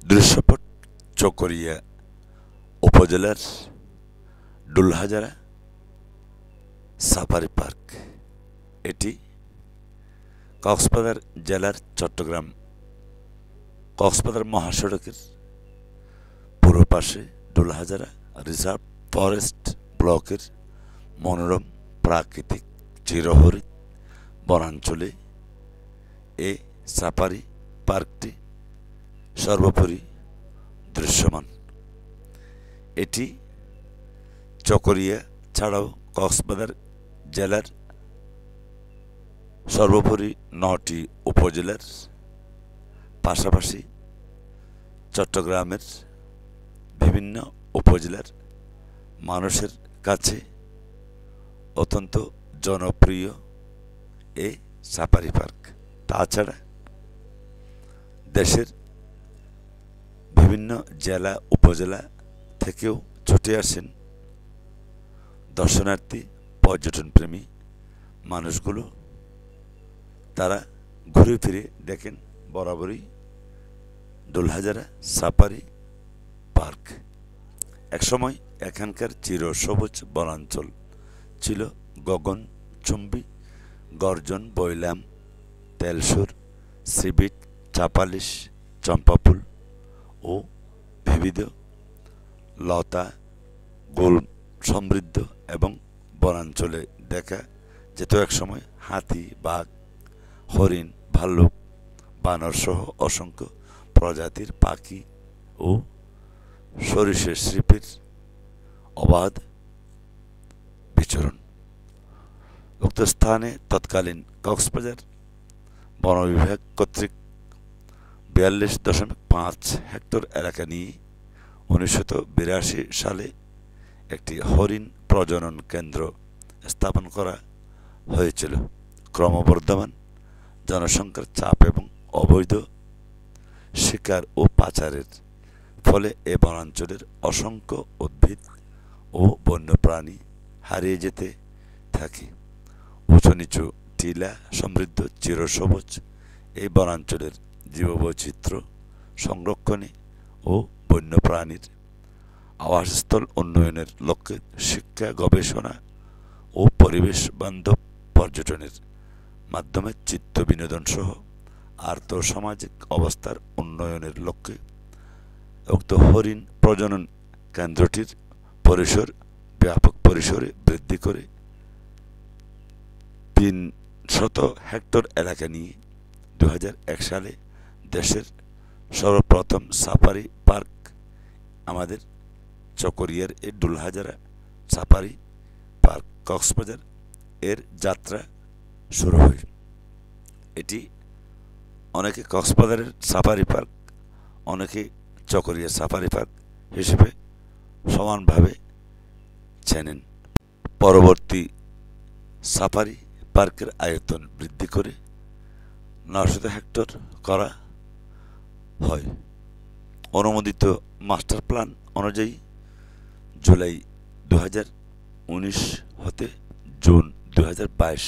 দৃশ্যপট চকরিয়া উপজেলার Dulhazara safari park. এটি কক্সবাজার জেলার চট্টগ্রাম কক্সবাজার মহাসড়কের পূর্ব পাশে ডুলহাজারা রিজার্ভ ফরেস্ট ব্লকের মনোরম প্রাকৃতিক চিরহরিৎ বনাঞ্চলে এই সাফারি পার্কটি সর্বোপরি দৃশ্যমান। এটি চকরিয়া ছাড়াও কক্সবাজার জেলার সর্বোপরি ৯টি উপজেলার পাশাপাশি চট্টগ্রামের বিভিন্ন উপজেলার মানুষের কাছে অত্যন্ত জনপ্রিয় এই সাফারি পার্ক। তাছাড়া দেশের বিভিন্ন জেলা উপজেলা থেকেও ছুটে আসেন দর্শনার্থী পর্যটনপ্রেমী মানুষগুলো। তারা ঘুরে ফিরে দেখেন বরাবরই ডুলহাজারা সাফারি পার্ক। একসময় এখানকার চিরসবুজ বনাঞ্চল ছিল গগনচুম্বী গর্জন, বৈলাম, তেলসুর, সিবিট, চাপালিশ, চম্পাফুল ও বিবিধ লতা গোল সমৃদ্ধ এবং বনাঞ্চলে দেখা যেত একসময় হাতি, বাঘ, হরিণ, ভাল্লুক, বানর সহ অসংখ্য প্রজাতির পাখি ও সরীসৃপের অবাধ বিচরণ। উক্ত স্থানে তৎকালীন কক্সবাজার বন বিভাগ কর্তৃক ৪২.৫ হেক্টর এলাকা নিয়ে ১৯৮২ সালে একটি হরিণ প্রজনন কেন্দ্র স্থাপন করা হয়েছিল। ক্রমবর্ধমান জনসংখ্যার চাপ এবং অবৈধ শিকার ও পাচারের ফলে এ বনাঞ্চলের অসংখ্য উদ্ভিদ ও বন্যপ্রাণী হারিয়ে যেতে থাকে। উঁচু নিচু টিলা সমৃদ্ধ চিরসবুজ এই বনাঞ্চলের জীববৈচিত্র্য সংরক্ষণে ও বন্যপ্রাণীর আবাসস্থল উন্নয়নের লক্ষ্যে শিক্ষা, গবেষণা ও পরিবেশ বান্ধব পর্যটনের মাধ্যমে চিত্ত বিনোদন সহ আর্থসামাজিক অবস্থার উন্নয়নের লক্ষ্যে উক্ত হরিণ প্রজনন কেন্দ্রটির পরিসর ব্যাপক পরিসরে বৃদ্ধি করে ৩০০ হেক্টর এলাকা নিয়ে ২০০১ সালে দেশের সর্বপ্রথম সাফারি পার্ক আমাদের চকরিয়ার এই ডুলহাজারা সাফারি পার্ক কক্সবাজার এর যাত্রা শুরু হয়। এটি অনেকে কক্সবাজারের সাফারি পার্ক, অনেকে চকরিয়া সাফারি পার্ক হিসেবে সমানভাবে চেনেন। পরবর্তী সাফারি পার্কের আয়তন বৃদ্ধি করে ৯০০ হেক্টর করা হয়। অনুমোদিত মাস্টার প্ল্যান অনুযায়ী জুলাই ২০১৯ হতে জুন ২০২২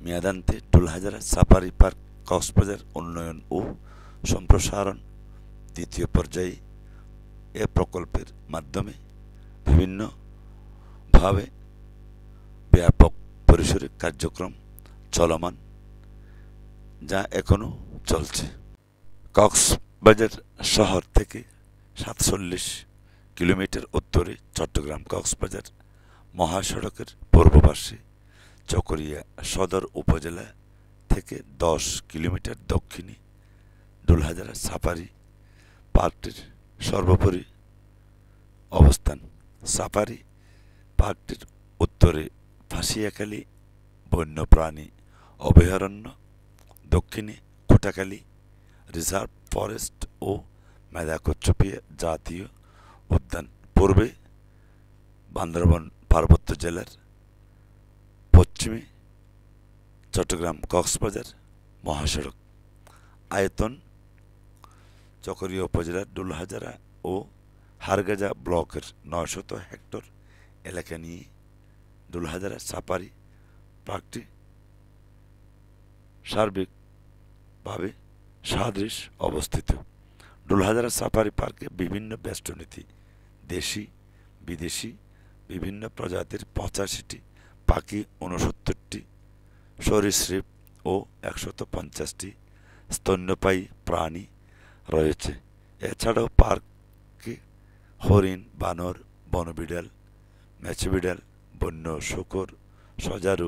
মেয়াদান্তে ডুলহাজারা সাফারি পার্ক কক্সবাজার উন্নয়ন ও সম্প্রসারণ দ্বিতীয় পর্যায়ে এ প্রকল্পের মাধ্যমে বিভিন্নভাবে ব্যাপক পরিসরে কার্যক্রম চলমান, যা এখনও চলছে। কক্সবাজার শহর থেকে ৪৭ কিলোমিটার উত্তরে চট্টগ্রাম কক্সবাজার মহাসড়কের পূর্ব পাশে চকরিয়া সদর উপজেলা থেকে ১০ কিলোমিটার দক্ষিণে ডুলহাজারা সাফারি পার্কটির সর্বোপরি অবস্থান। সাফারি পার্কটির উত্তরে ফাঁসিয়াখালী বন্যপ্রাণী অভয়ারণ্য, দক্ষিণে কোটাখালী রিজার্ভ ফরেস্ট ও মেধাকচ্ছপিয়া জাতীয় উদ্যান, পূর্বে বান্দরবান পার্বত্য জেলার, পশ্চিমে চট্টগ্রাম কক্সবাজার মহাসড়ক। আয়তন চকরিয়া উপজেলার ডুলহাজারা ও হারগাজা ব্লকের ৯০০ হেক্টর এলাকা নিয়ে ডুলহাজারা সাফারি পার্কটি সার্বিকভাবে সাদৃশ অবস্থিত। টুলহাজারা সাফারি পার্কে বিভিন্ন বেষ্টনীতে দেশি বিদেশি বিভিন্ন প্রজাতির 85টি পাখি, 69টি সরীসৃপ ও 150টি স্তন্যপায়ী প্রাণী রয়েছে। এছাড়াও পার্কে হরিণ, বানর, বনবিড়াল, মেছে বিড়াল, বন্য শূকর, সজারু